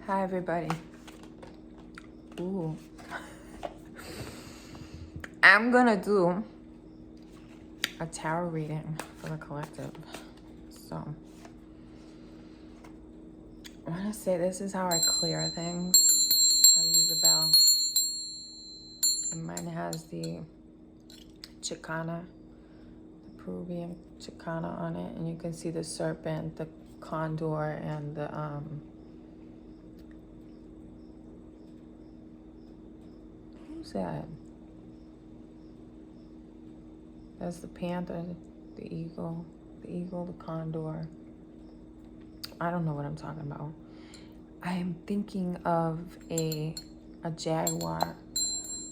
Hi, everybody. Ooh. I'm gonna do a tarot reading for the collective. So, I wanna say this is how I clear things. I use a bell. And mine has the Chicana, the Peruvian Chicana on it. And you can see the serpent, the condor, and the, who's that? That's the panther, the eagle, the condor. I don't know what I'm talking about. I am thinking of a jaguar,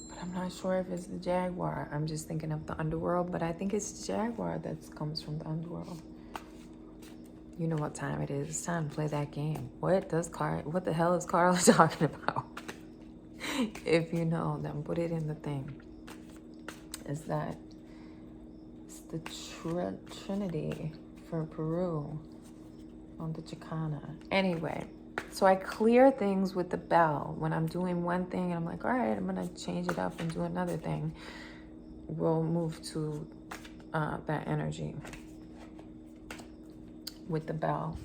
but I'm not sure if it's the jaguar. I'm just thinking of the underworld, but I think it's the jaguar that comes from the underworld. You know what time it is. It's time to play that game. What the hell is Carla talking about? If you know, then put it in the thing. It's the Trinity for Peru on the Chicana. Anyway, so I clear things with the bell. When I'm doing one thing and I'm like, all right, I'm gonna change it up and do another thing, we'll move to that energy with the bell.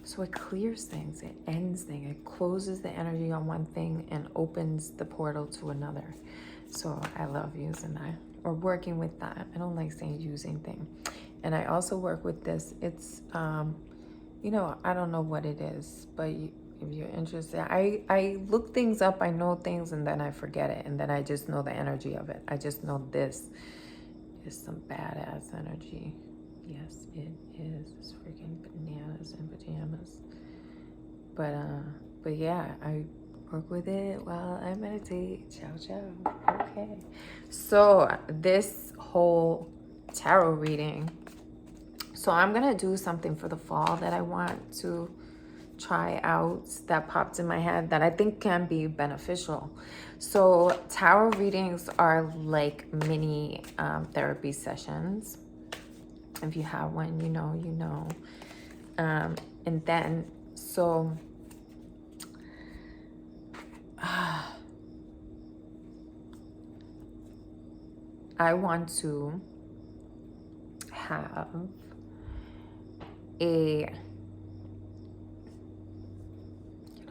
So it clears things, it ends things, it closes the energy on one thing and opens the portal to another. So I love using that, or working with that. I don't like saying using thing. And I also work with this. It's you know, I don't know what it is, but if you're interested, I look things up, I know things, and then I forget it, and then I just know the energy of it. I just know this is some badass energy. Yes, it is. It's freaking bananas and pajamas. But yeah, I work with it while I meditate. Ciao, ciao. Okay. So this whole tarot reading, so I'm gonna do something for the fall that I want to try out, that popped in my head, that I think can be beneficial. So tarot readings are like mini therapy sessions. If you have one, you know. And then, so I want to have get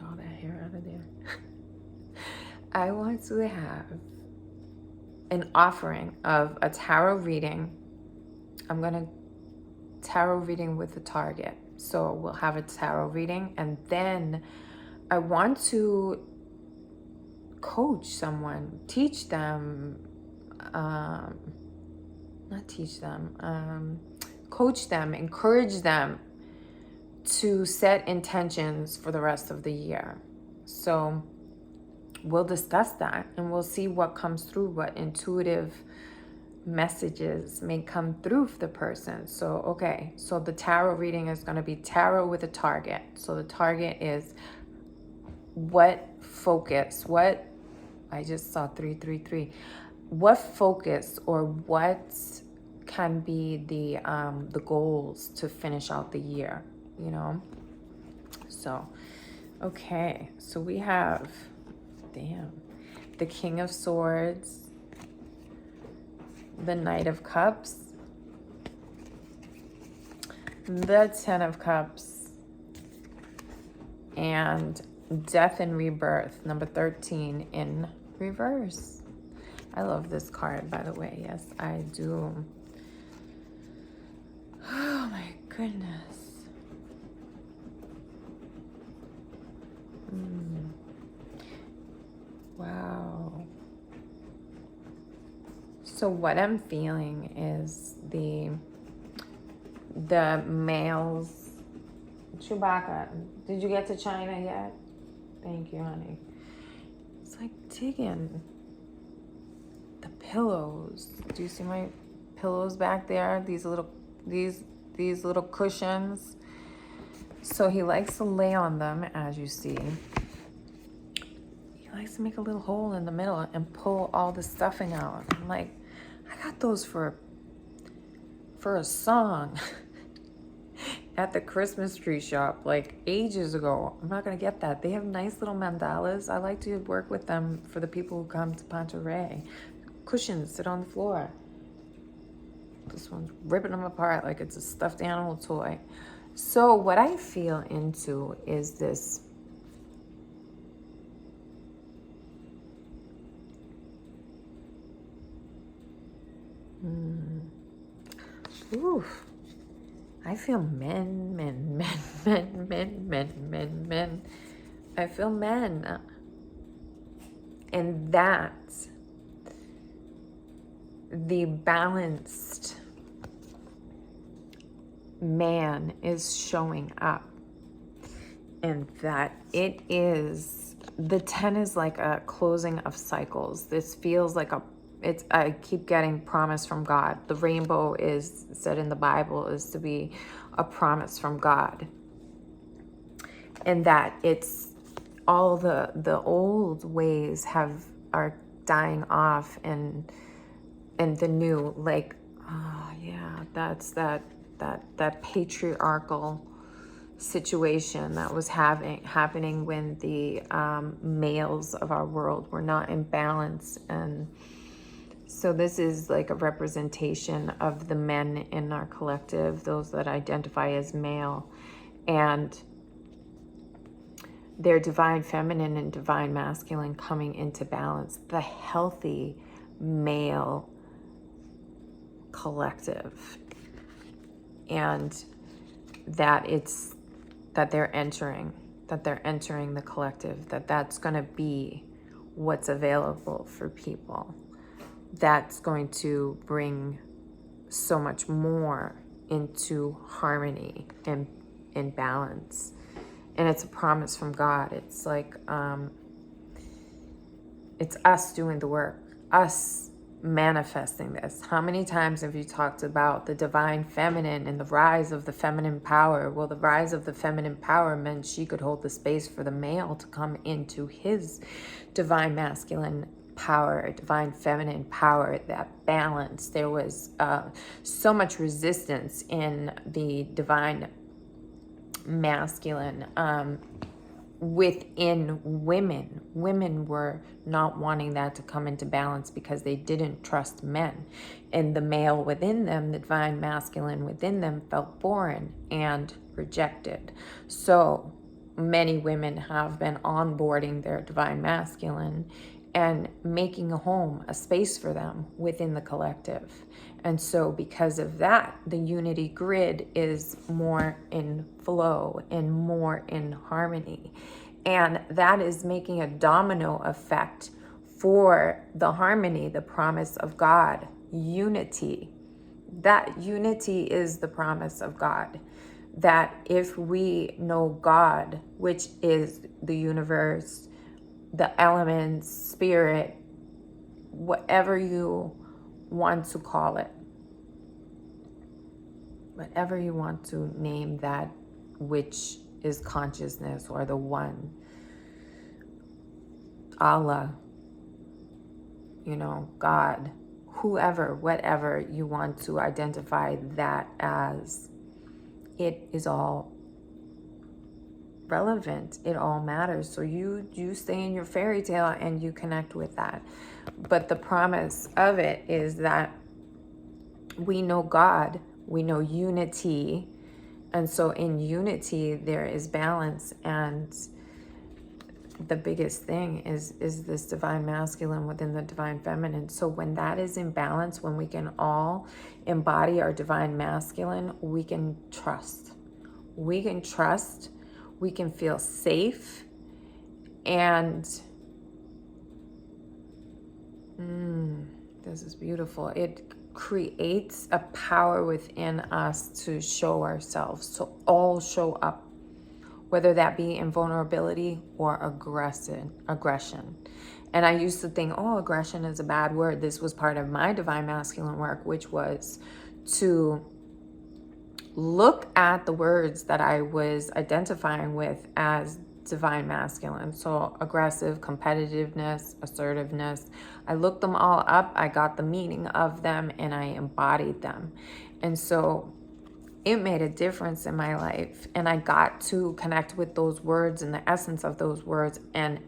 all that hair out of there. I want to have an offering of a tarot reading. I'm gonna tarot reading with a target. So we'll have a tarot reading, and then I want to coach someone, teach them, not teach them, coach them, encourage them to set intentions for the rest of the year. So we'll discuss that and we'll see what comes through, what intuitive messages may come through for the person. So, okay, so the tarot reading is going to be tarot with a target. So the target is what focus, what, I just saw 333, what focus or what can be the goals to finish out the year, you know? So, okay, so we have, the King of Swords, the Knight of Cups, the Ten of Cups, and Death and Rebirth, number 13 in reverse. I love this card, by the way. Yes, I do. Oh my goodness. Wow. So what I'm feeling is the males. Chewbacca, did you get to China yet? Thank you, honey. It's like digging the pillows. Do you see my pillows back there? These little cushions. So he likes to lay on them, as you see. He likes to make a little hole in the middle and pull all the stuffing out. I'm like, I got those for a song. at the Christmas tree shop like ages ago. I'm not gonna get that. They have nice little mandalas. I like to work with them for the people who come to Pancho Rey. Cushions sit on the floor. This one's ripping them apart like it's a stuffed animal toy. So what I feel into is this oof. I feel men. I feel men. And that the balanced man is showing up, and that it is, the 10 is like a closing of cycles. This feels like I keep getting promise from God. The rainbow is said in the Bible is to be a promise from God, and that it's all the old ways are dying off, and the new, like, yeah, that's that patriarchal situation that was happening when the males of our world were not in balance. And so this is like a representation of the men in our collective, those that identify as male, and their divine feminine and divine masculine coming into balance, the healthy male collective. And that they're entering the collective, that's going to be what's available for people. That's going to bring so much more into harmony and in balance. And it's a promise from God. It's like, it's us doing the work, us manifesting this. How many times have you talked about the divine feminine and the rise of the feminine power? Well, the rise of the feminine power meant she could hold the space for the male to come into his divine masculine power, divine feminine power, that balance. There was so much resistance in the divine masculine within women. Women were not wanting that to come into balance because they didn't trust men. And the male within them, the divine masculine within them, felt foreign and rejected. So many women have been onboarding their divine masculine and making a home, a space for them within the collective. And so because of that, the unity grid is more in flow and more in harmony. And that is making a domino effect for the harmony, the promise of God, unity. That unity is the promise of God. That if we know God, which is the universe, the elements, spirit, whatever you want to call it, whatever you want to name that which is consciousness, or the one, Allah, God, whoever, whatever you want to identify that as, it is all relevant. It all matters. So you stay in your fairy tale and you connect with that. But the promise of it is that we know God, we know unity, and so in unity there is balance. And the biggest thing is this divine masculine within the divine feminine. So when that is in balance, when we can all embody our divine masculine, we can trust. We can trust, we can feel safe, and this is beautiful. It creates a power within us to show ourselves, to all show up, whether that be in vulnerability or aggression. And I used to think, aggression is a bad word. This was part of my divine masculine work, which was to look at the words that I was identifying with as divine masculine. So aggressive, competitiveness, assertiveness. I looked them all up. I got the meaning of them and I embodied them. And so it made a difference in my life. And I got to connect with those words and the essence of those words and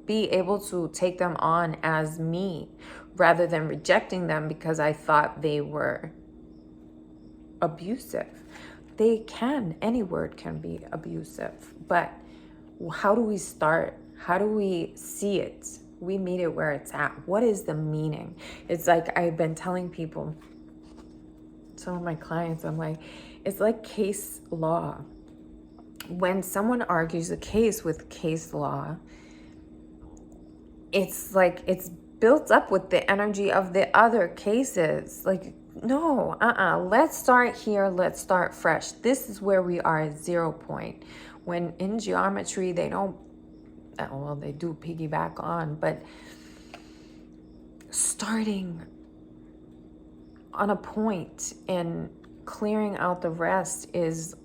be able to take them on as me rather than rejecting them because I thought they were abusive. Any word can be abusive, but how do we start? How do we see it? We meet it where it's at. What is the meaning? It's like I've been telling people, some of my clients, I'm like, it's like case law. When someone argues a case with case law, it's like it's built up with the energy of the other cases. Like, no, let's start here. Let's start fresh. This is where we are at 0 point. When in geometry, they don't, well, they do piggyback on, but starting on a point and clearing out the rest is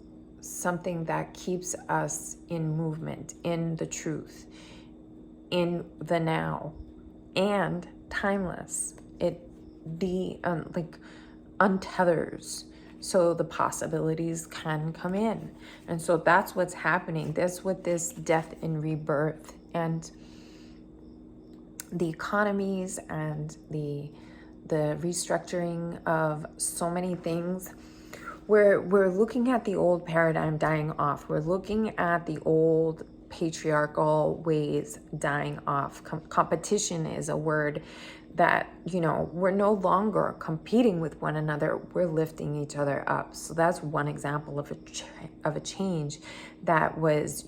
something that keeps us in movement, in the truth, in the now, and timeless. It untethers so the possibilities can come in. And so that's what's happening. That's what this death and rebirth and the economies and the restructuring of so many things. We're looking at the old paradigm dying off. We're looking at the old patriarchal ways dying off. Competition is a word that, we're no longer competing with one another. We're lifting each other up. So that's one example of a change that was,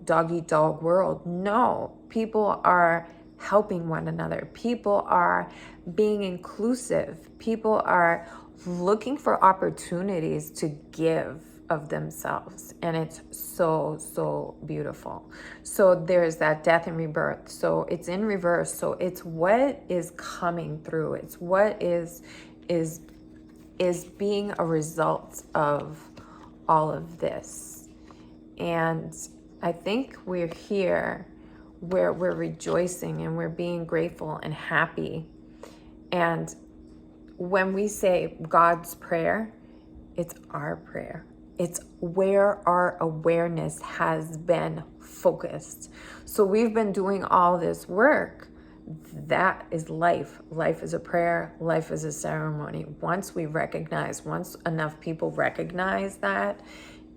dog eat dog world. No, people are helping one another. People are being inclusive. People are looking for opportunities to give of themselves. And it's so, so beautiful. So there's that death and rebirth. So it's in reverse. So it's what is coming through. It's what is being a result of all of this. And I think we're here where we're rejoicing and we're being grateful and happy. And when we say God's prayer, it's our prayer. It's where our awareness has been focused. So we've been doing all this work. That is life. Life is a prayer. Life is a ceremony. Once enough people recognize that,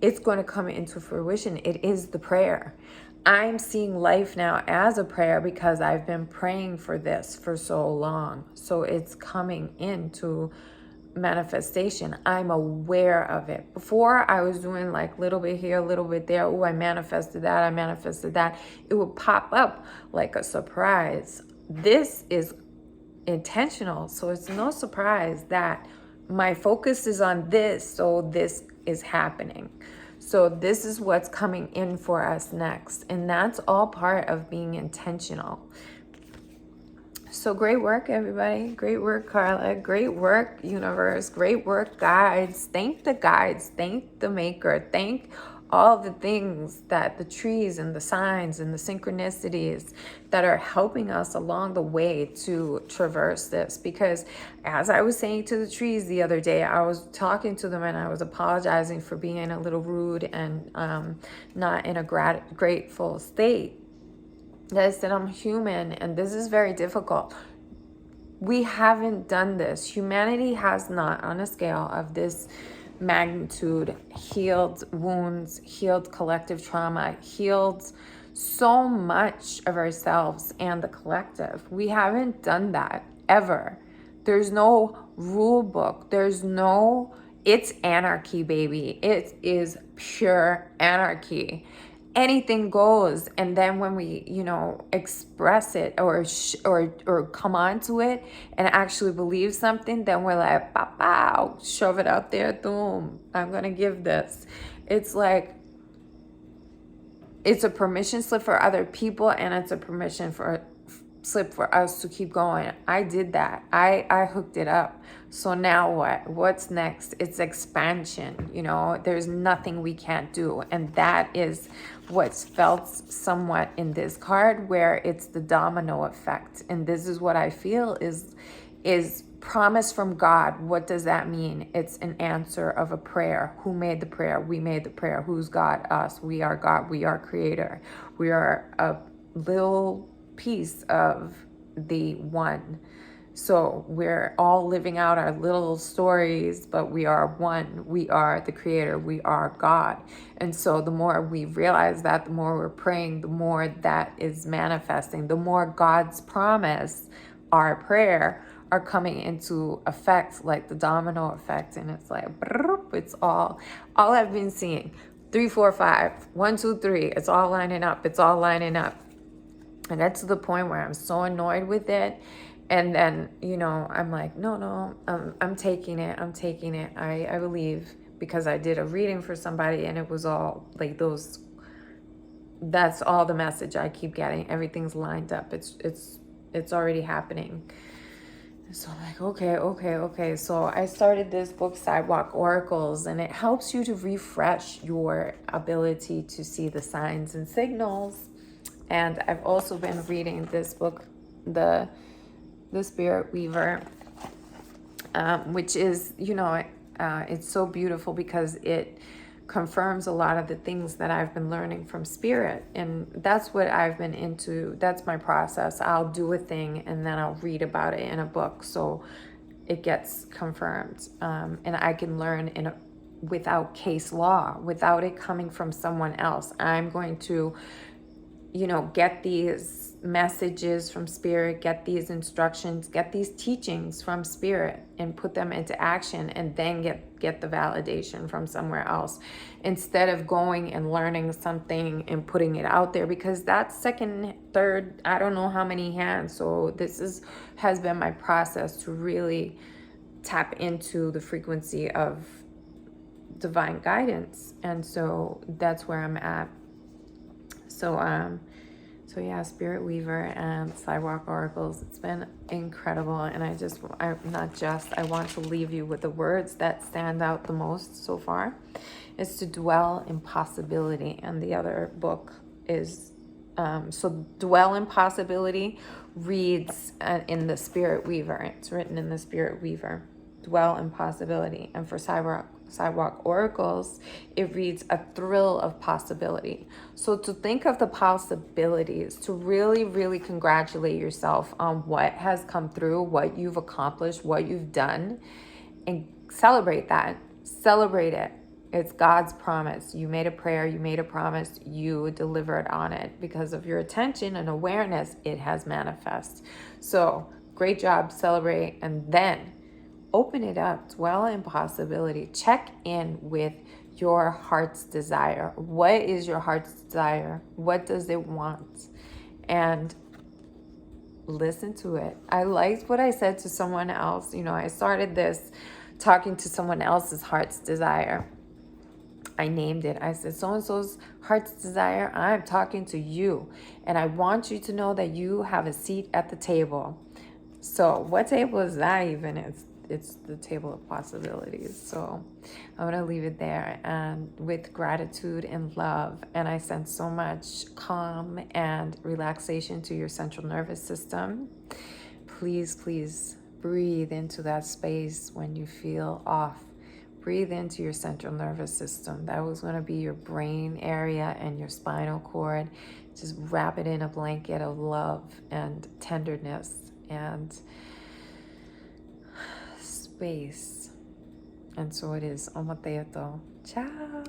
it's going to come into fruition. It is the prayer. I'm seeing life now as a prayer because I've been praying for this for so long. So it's coming into manifestation. I'm aware of it. Before I was doing like little bit here, a little bit there. Oh, I manifested that. It would pop up like a surprise. This is intentional. So it's no surprise that my focus is on this. So this is happening. So this is what's coming in for us next. And that's all part of being intentional. So great work, everybody. Great work, Carla. Great work, universe. Great work, guides. Thank the guides. Thank the maker. Thank all the things that the trees and the signs and the synchronicities that are helping us along the way to traverse this. Because as I was saying to the trees the other day, I was talking to them and I was apologizing for being a little rude and not in a grateful state. I said, I'm human and this is very difficult. We haven't done this. Humanity has not, on a scale of this magnitude, healed wounds, healed collective trauma, healed so much of ourselves and the collective. We haven't done that ever. There's no rule book. It's anarchy, baby. It is pure anarchy. Anything goes. And then when we, express it or come onto it and actually believe something, then we're like, pow, shove it out there, boom, I'm going to give this. It's like, it's a permission slip for other people and it's a permission slip for us to keep going. I did that. I hooked it up. So now what? What's next? It's expansion. There's nothing we can't do. And that is what's felt somewhat in this card, where it's the domino effect. And this is what I feel is promise from God, what does that mean? It's an answer of a prayer. Who made the prayer? We made the prayer. Who's God? Us. We are God. We are creator. We are a little piece of the one. So we're all living out our little stories, but we are one. We are the creator. We are God. And so the more we realize that, the more we're praying, the more that is manifesting, the more God's promise, our prayer, are coming into effect, like the domino effect. And it's like, it's all I've been seeing. 3, 4, 5, 1, 2, 3. It's all lining up. It's all lining up. And that's to the point where I'm so annoyed with it. And then, I'm like, no, I'm taking it. I believe, because I did a reading for somebody and it was all like that's all the message I keep getting. Everything's lined up. It's already happening. So I'm like, okay. So I started this book, Sidewalk Oracles, and it helps you to refresh your ability to see the signs and signals. And I've also been reading this book, the Spirit Weaver, which is, it's so beautiful because it confirms a lot of the things that I've been learning from Spirit. And that's what I've been into. That's my process. I'll do a thing and then I'll read about it in a book, so it gets confirmed. And I can learn without case law, without it coming from someone else. I'm going to get these messages from Spirit, get these instructions, get these teachings from Spirit, and put them into action, and then get the validation from somewhere else, instead of going and learning something and putting it out there, because that's second, third, I don't know how many hands. So this has been my process to really tap into the frequency of divine guidance. And so that's where I'm at. So yeah, Spirit Weaver and Sidewalk Oracles, it's been incredible. And I want to leave you with the words that stand out the most so far. Is to dwell in possibility. And the other book is, so Dwell in Possibility reads in the Spirit Weaver. It's written in the Spirit Weaver. Dwell in Possibility. And for Sidewalk Oracles, it reads A Thrill of Possibility. So to think of the possibilities, to really, really congratulate yourself on what has come through, what you've accomplished, what you've done, and celebrate that. Celebrate it. It's God's promise. You made a prayer, you made a promise, you delivered on it. Because of your attention and awareness, it has manifest. So great job, celebrate, and then open it up. Dwell in possibility. Check in with your heart's desire. What is your heart's desire? What does it want? And listen to it. I liked what I said to someone else. I started this talking to someone else's heart's desire. I named it. I said, so-and-so's heart's desire, I'm talking to you. And I want you to know that you have a seat at the table. So what table is that even? It's the table of possibilities. So I'm going to leave it there, and with gratitude and love. And I send so much calm and relaxation to your central nervous system. Please, please breathe into that space when you feel off. Breathe into your central nervous system. That was going to be your brain area and your spinal cord. Just wrap it in a blanket of love and tenderness and space. And so it is. Omoteto. Ciao.